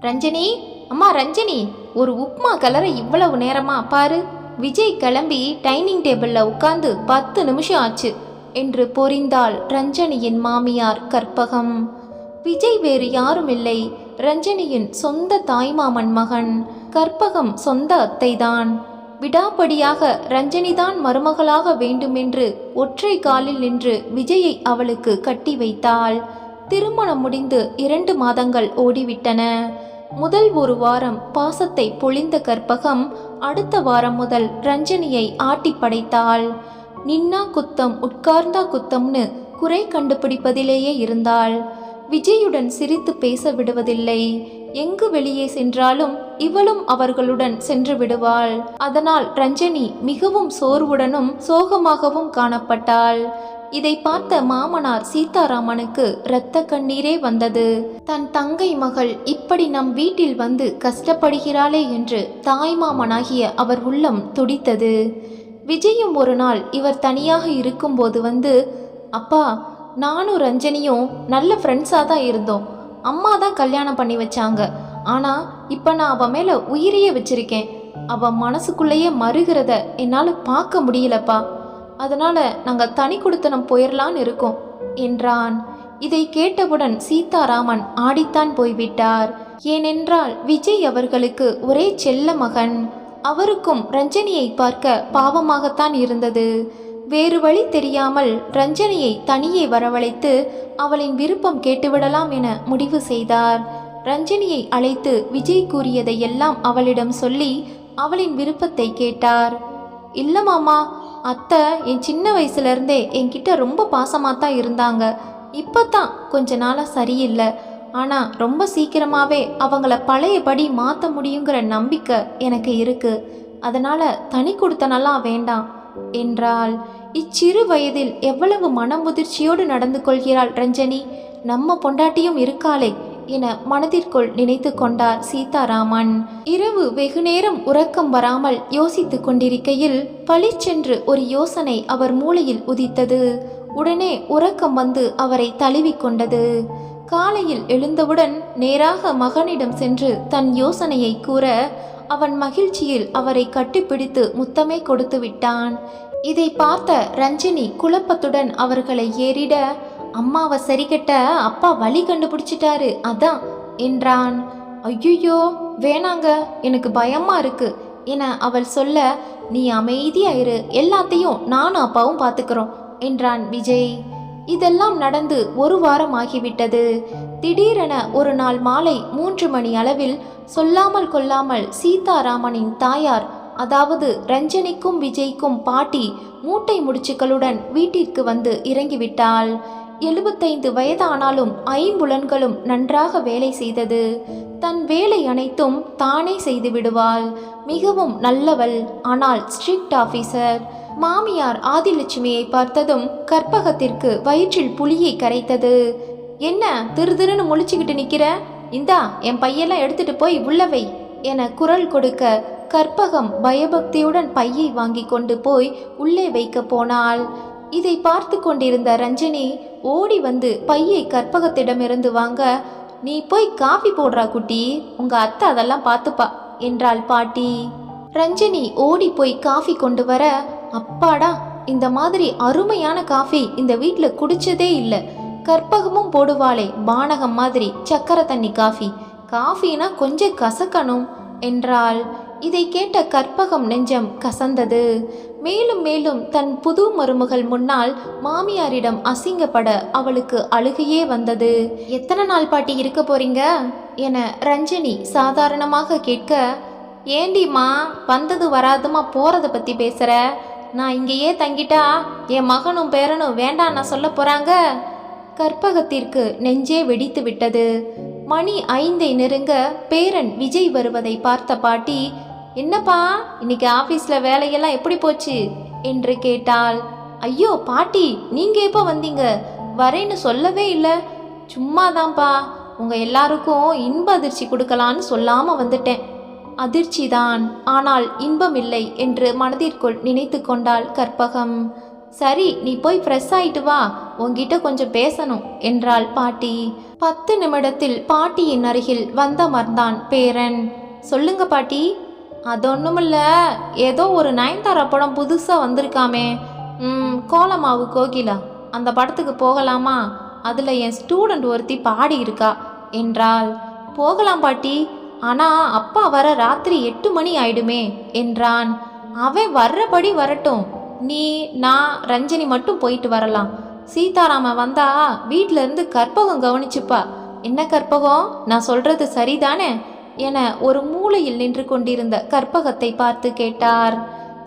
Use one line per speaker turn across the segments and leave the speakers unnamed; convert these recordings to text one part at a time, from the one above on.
ரஞ்சனி, அம்மா ரஞ்சனி, ஒரு உப்மா கலரை இவ்வளவு நேரமா பாரு. விஜய் கிளம்பி டைனிங் டேபிளில் உட்கார்ந்து 10 நிமிஷம் ஆச்சு என்று பொறிந்தாள் ரஞ்சனியின் மாமியார் கற்பகம். விஜய் வேறு யாரும் இல்லை, ரஞ்சனியின் சொந்த தாய்மாமன் மகன். கற்பகம் சொந்த அத்தைதான். விடாப்படியாக ரஞ்சனிதான் மருமகளாக வேண்டுமென்று ஒற்றை காலில் நின்று விஜயை அவளுக்கு கட்டி வைத்தாள். திருமணம் முடிந்து 2 மாதங்கள் ஓடிவிட்டன. முதல் ஒரு வாரம் பாசத்தை பொழிந்த கற்பகம் அடுத்த வாரம் முதல் ரஞ்சனியை ஆட்டி படைத்தாள். நின்னா குத்தம் உட்கார்ந்தா குத்தம்னு குறை கண்டுபிடிப்பதிலேயே இருந்தாள். விஜயுடன் சிரித்து பேச விடுவதில்லை. எங்கு வெளியே சென்றாலும் இவளும் அவர்களுடன் சென்று விடுவாள். அதனால் ரஞ்சனி மிகவும் சோர்வுடனும் சோகமாகவும் காணப்பட்டாள். இதை பார்த்த மாமனார் சீதாராமனுக்கு இரத்த கண்ணீரே வந்தது. தன் தங்கை மகள் இப்படி நம் வீட்டில் வந்து கஷ்டப்படுகிறாளே என்று தாய்மாமனாகிய அவர் உள்ளம் துடித்தது. விஜயும் ஒரு நாள் இவர் தனியாக இருக்கும்போது வந்து, அப்பா, நானும் ரஞ்சனியும் நல்ல ஃப்ரெண்ட்ஸாக தான் இருந்தோம். அம்மா தான் கல்யாணம் பண்ணி வச்சாங்க. ஆனால் இப்போ நான் அவள் மேலே உயிரையே வச்சிருக்கேன். அவள் மனசுக்குள்ளேயே மறுகிறத என்னால் பார்க்க முடியலப்பா. அதனால் நாங்கள் தனி குடித்தனம் போயிடலான்னு இருக்கோம் என்றான். இதை கேட்டவுடன் சீதாராமன் ஆடித்தான் போய்விட்டார். ஏனென்றால் விஜய் அவர்களுக்கு ஒரே செல்ல மகன். அவருக்கும் ரஞ்சனியை பார்க்க பாவமாகத்தான் இருந்தது. வேறு வழி தெரியாமல் ரஞ்சனியை தனியே வரவழைத்து அவளின் விருப்பம் கேட்டுவிடலாம் என முடிவு செய்தார். ரஞ்சனியை அழைத்து விஜய் கூறியதையெல்லாம் அவளிடம் சொல்லி அவளின் விருப்பத்தை கேட்டார். இல்லை மாமா, அத்தை என் சின்ன வயசுலேருந்தே என்கிட்ட ரொம்ப பாசமாக தான் இருந்தாங்க. இப்போ தான் கொஞ்ச நாளாக சரியில்லை. ஆனால் ரொம்ப சீக்கிரமாகவே அவங்கள பழையபடி மாற்ற முடியுங்கிற நம்பிக்கை எனக்கு இருக்குது. அதனால் தனி கொடுத்தனெல்லாம் வேண்டாம் என்றாள். இச்சிறு வயதில் எவ்வளவு மனமுதிர்ச்சியோடு நடந்து கொள்கிறாள் ரஞ்சனி. நம்ம பொண்டாட்டியும் இருக்காளே என மனதிற்குள் நினைத்து கொண்டார் சீதாராமன். இரவு வெகுநேரம் உறக்கம் வராமல் யோசித்து கொண்டிருக்கையில் பளிச்சென்று ஒரு யோசனை அவர் மூளையில் உதித்தது. உடனே உறக்கம் வந்து அவரை தழுவிக்கொண்டது. காலையில் எழுந்தவுடன் நேராக மகனிடம் சென்று தன் யோசனையை கூற அவன் மகிழ்ச்சியில் அவரை கட்டிப்பிடித்து முத்தமே கொடுத்து விட்டான். இதை பார்த்த ரஞ்சனி குழப்பத்துடன் அவர்களை ஏறிட, அம்மாவை சரிகட்ட அப்பா வழி கண்டுபிடிச்சிட்டாரு அதான் என்றான். ஐயோ வேணாங்க, எனக்கு பயமா இருக்கு என அவள் சொல்ல, நீ அமைதியாயிரு, எல்லாத்தையும் நானும் அப்பாவும் பார்த்துக்கிறோம் என்றான் விஜய். இதெல்லாம் நடந்து 1 வாரம் ஆகிவிட்டது. திடீரென ஒரு நாள் மாலை 3 மணி அளவில் சொல்லாமல் கொள்ளாமல் சீதாராமனின் தாயார், அதாவது ரஞ்சனிக்கும் விஜய்க்கும் பாட்டி, மூட்டை முடிச்சுக்களுடன் வீட்டிற்கு வந்து இறங்கிவிட்டாள். 75 வயதானாலும் 5 புலன்களும் நன்றாக வேலை செய்தது. தன் வேலை அனைத்தும் தானே செய்து விடுவாள். மிகவும் நல்லவள், ஆனால் ஸ்ட்ரிக்ட் ஆபீசர். மாமியார் ஆதிலட்சுமியை பார்த்ததும் கற்பகத்திற்கு வயிற்றில் புலியை கரைத்தது. என்ன திருதிருன்னு முழிச்சுக்கிட்டு நிற்கிற? இந்தா என் பையெல்லாம் எடுத்துட்டு போய் உள்ளவை என குரல் கொடுக்க கற்பகம் பயபக்தியுடன் பையை வாங்கி கொண்டு போய் உள்ளே வைக்க போனாள். இதை பார்த்து கொண்டிருந்த ரஞ்சனி ஓடி வந்து பையை கற்பகத்திடமிருந்து வாங்க, நீ போய் காஃபி போடுறா குட்டி, உங்க அத்தை அதெல்லாம் பார்த்துப்பா என்றாள் பாட்டி. ரஞ்சனி ஓடி போய் காஃபி கொண்டு வர, அப்பாடா, இந்த மாதிரி அருமையான காஃபி இந்த வீட்டில் குடிச்சதே இல்லை. கற்பகமும் போடுவாளே பானகம் மாதிரி சக்கரை தண்ணி காஃபி, காஃபினா கொஞ்சம் கசக்கணும் என்றாள். இதை கேட்ட கற்பகம் நெஞ்சம் கசந்தது. மேலும் மேலும் தன் புது மருமகள் முன்னால் மாமியாரிடம் அசிங்கப்பட அவளுக்கு அழுகையே வந்தது. எத்தனை நாள் பாட்டி இருக்க போறீங்க என ரஞ்சனி சாதாரணமாக கேட்க, ஏண்டிம்மா வந்தது வராதுமா போறதை பத்தி பேசுற? நான் இங்கேயே தங்கிட்டா என் மகனும் பேரனும் வேண்டாம் நான் சொல்ல போறாங்க. கற்பகத்திற்கு நெஞ்சே வெடித்து விட்டது. மணி 5 நெருங்க பேரன் விஜய் வருவதை பார்த்த பாட்டி, என்னப்பா இன்னைக்கு ஆஃபீஸில் வேலையெல்லாம் எப்படி போச்சு என்று கேட்டாள். ஐயோ பாட்டி, நீங்கள் எப்போ வந்தீங்க? வரேன்னு சொல்லவே இல்லை. சும்மாதான்ப்பா, உங்கள் எல்லாருக்கும் இன்ப அதிர்ச்சி கொடுக்கலான்னு சொல்லாமல் வந்துட்டேன். அதிர்ச்சிதான், ஆனால் இன்பம் இல்லை என்று மனதிற்குள் நினைத்து கொண்டாள் கற்பகம். சரி, நீ போய் ஃப்ரெஷ் ஆயிட்டு வா, உன்கிட்ட கொஞ்சம் பேசணும் என்றாள் பாட்டி. 10 நிமிடத்தில் பாட்டியின் அருகில் வந்தமர்ந்தான் பேரன். சொல்லுங்க பாட்டி. அது ஒன்றுமில்ல, ஏதோ ஒரு நயன்தாரா படம் புதுசாக வந்திருக்காமே, கோலமாவு கோகிலா, அந்த படத்துக்கு போகலாமா? அதில் என் ஸ்டூடெண்ட் ஒருத்தி பாடி இருக்கா என்றாள். போகலாம் பாட்டி, ஆனால் அப்பா வர ராத்திரி 8 மணி ஆயிடுமே என்றான். அவன் வர்றபடி வரட்டும், நீ நான் ரஞ்சனி மட்டும் போயிட்டு வரலாம். சீதாராமன் வந்தா வீட்டில இருந்து கற்பகம் கவனிச்சுப்பா. என்ன கற்பகம், நான் சொல்றது சரிதானே என ஒரு மூலையில் நின்று கொண்டிருந்த கற்பகத்தை பார்த்து கேட்டார்.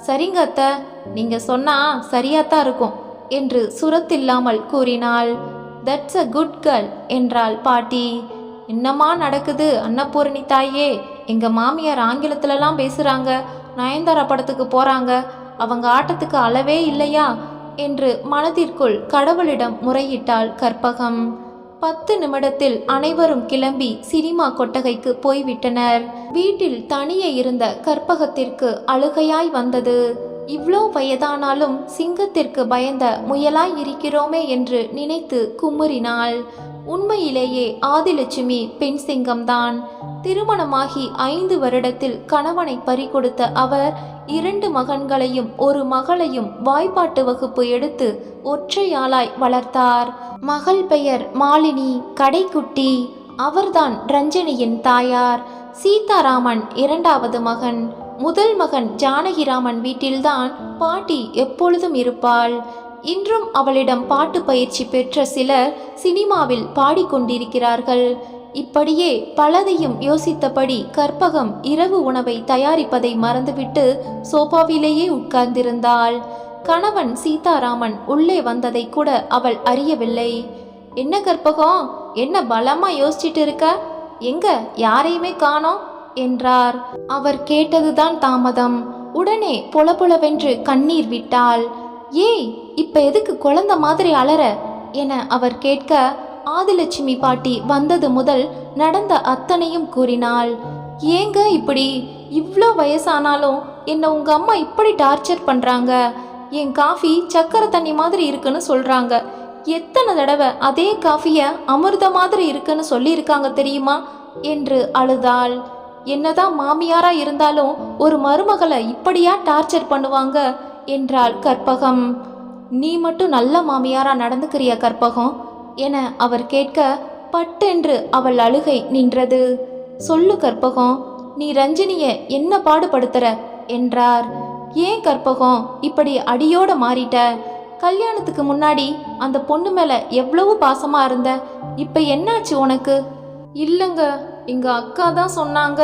சரிங்க அத்தை, நீங்க சொன்னா சரியாத்தான் இருக்கும் என்று சுரத்தில்லாமல் கூறினாள். தட்ஸ் அ குட் கேர்ள் என்றாள் பாட்டி. என்னம்மா நடக்குது அன்னபூரணி தாயே? எங்க மாமியார் ஆங்கிலத்திலலாம் பேசுறாங்க, நயன்தாரா படத்துக்கு போறாங்க, அவங்க ஆட்டத்துக்கு அளவே இல்லையா என்று மனதிற்குள் கடவுளிடம் முறையிட்டாள் கற்பகம். 10 நிமிடத்தில் அனைவரும் கிளம்பி சினிமா கொட்டகைக்கு போய்விட்டனர். வீட்டில் தனியே இருந்த கற்பகத்திற்கு அழுகையாய் வந்தது. இவ்வளோ வயதானாலும் சிங்கத்திற்கு பயந்த முயலாய் இருக்கிறோமே என்று நினைத்து குமுறினாள். உண்மையிலேயே ஆதிலட்சுமி பெண் சிங்கம்தான். திருமணமாகி 5 வருடத்தில் கணவனை பறிகொடுத்த அவர் 2 மகன்களையும் 1 மகளையும் வாய்ப்பாட்டு வகுப்பு எடுத்து ஒற்றையாளாய் வளர்த்தார். மகள் பெயர் மாலினி கடைக்குட்டி. அவர்தான் ரஞ்சனியின் தாயார். சீதாராமன் 2வது மகன். முதல் மகன் ஜானகிராமன் வீட்டில்தான் பாட்டி எப்பொழுதும் இருப்பாள். இன்றும் அவளிடம் பாட்டு பயிற்சி பெற்ற சிலர் சினிமாவில் பாடிக்கொண்டிருக்கிறார்கள். இப்படியே பலதையும் யோசித்தபடி கற்பகம் இரவு உணவை தயாரிப்பதை மறந்துவிட்டு சோபாவிலேயே உட்கார்ந்திருந்தாள். கணவன் சீதாராமன் உள்ளே வந்ததை கூட அவள் அறியவில்லை. என்ன கற்பகம், என்ன பலமா யோசிச்சுட்டு இருக்க? எங்க யாரையுமே காணோம் என்றார். அவர் கேட்டதுதான் தாமதம். உடனே பொலபொலவென்று கண்ணீர் விட்டாள். ஏய், இப்ப எதுக்கு குழந்தை மாதிரி அலற என அவர் கேட்க, ஆதிலட்சுமி பாட்டி வந்தது முதல் நடந்த அத்தனையும் கூறினாள். ஏங்க இப்படி? இவ்வளோ வயசானாலும் என்ன உங்க அம்மா இப்படி டார்ச்சர் பண்றாங்க. என் காஃபி சக்கரை தண்ணி மாதிரி இருக்குன்னு சொல்றாங்க. எத்தனை தடவை அதே காஃபியை அமிர்த மாதிரி இருக்குன்னு சொல்லியிருக்காங்க தெரியுமா என்று அழுதாள். என்னதான் மாமியாரா இருந்தாலும் ஒரு மருமகளை இப்படியா டார்ச்சர் பண்ணுவாங்க என்றாள் கற்பகம். நீ மட்டும் நல்ல மாமியாரா நடந்துக்கிறியா கற்பகம் என அவர் கேட்க, பட்டென்று அவள் அழுகை நின்றது. சொல்லு கற்பகம், நீ ரஞ்சினிய என்ன பாடுபடுத்துற என்றார். ஏன் கற்பகம் இப்படி அடியோட மாறிட்ட? கல்யாணத்துக்கு முன்னாடி அந்த பொண்ணு மேல எவ்வளவு பாசமா இருந்த, இப்ப என்னாச்சு உனக்கு? இல்லைங்க, எங்க அக்கா தான் சொன்னாங்க,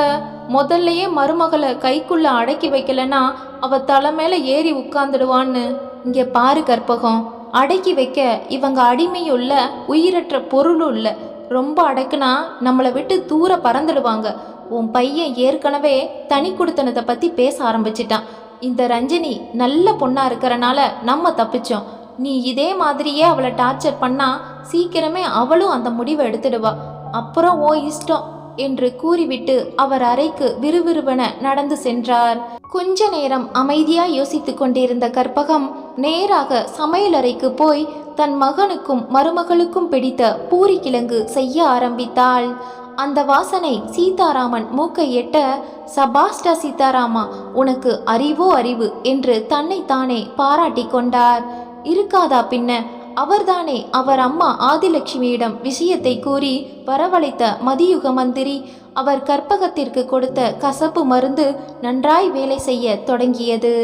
முதல்லையே மருமகளை கைக்குள்ள அடக்கி வைக்கலன்னா அவ தலை மேல ஏறி உட்கார்ந்துடுவான்னு. இங்க பாரு கற்பகம், அடக்கி வைக்க இவங்க அடிமையும் இல்லை, உயிரற்ற பொருளும் இல்லை. ரொம்ப அடக்குனா நம்மளை விட்டு தூர பறந்துடுவாங்க. உன் பையன் ஏற்கனவே தனி குடுத்தனத்தை பத்தி பேச ஆரம்பிச்சிட்டான். இந்த ரஞ்சனி நல்ல பொண்ணா இருக்கிறனால நம்ம தப்பிச்சோம். நீ இதே மாதிரியே அவளை டார்ச்சர் பண்ணா சீக்கிரமே அவளும் அந்த முடிவை எடுத்துடுவா. அப்புறம் ஓ இஷ்டம் என்று கூறிவிட்டு அவர் அறைக்கு விறுவிறுவென நடந்து சென்றார். கொஞ்ச நேரம் அமைதியாய் யோசித்து கொண்டிருந்த கற்பகம் நேராக சமையலறைக்கு போய் தன் மகனுக்கும் மருமகளுக்கும் பிடித்த பூரி கிழங்கு செய்ய ஆரம்பித்தாள். அந்த வாசனை சீதாராமன் மூக்கை எட்ட, சபாஸ்டா சீதாராமா, உனக்கு அறிவோ அறிவு என்று தன்னைத்தானே பாராட்டி கொண்டார். இருக்காதா பின்ன, அவர்தானே அவர் அம்மா ஆதிலட்சுமியிடம் விஷயத்தை கூறி வரவழைத்த மதியுக மந்திரி. அவர் கற்பகத்திற்கு கொடுத்த கசப்பு மருந்து நன்றாய் வேலை செய்ய தொடங்கியது.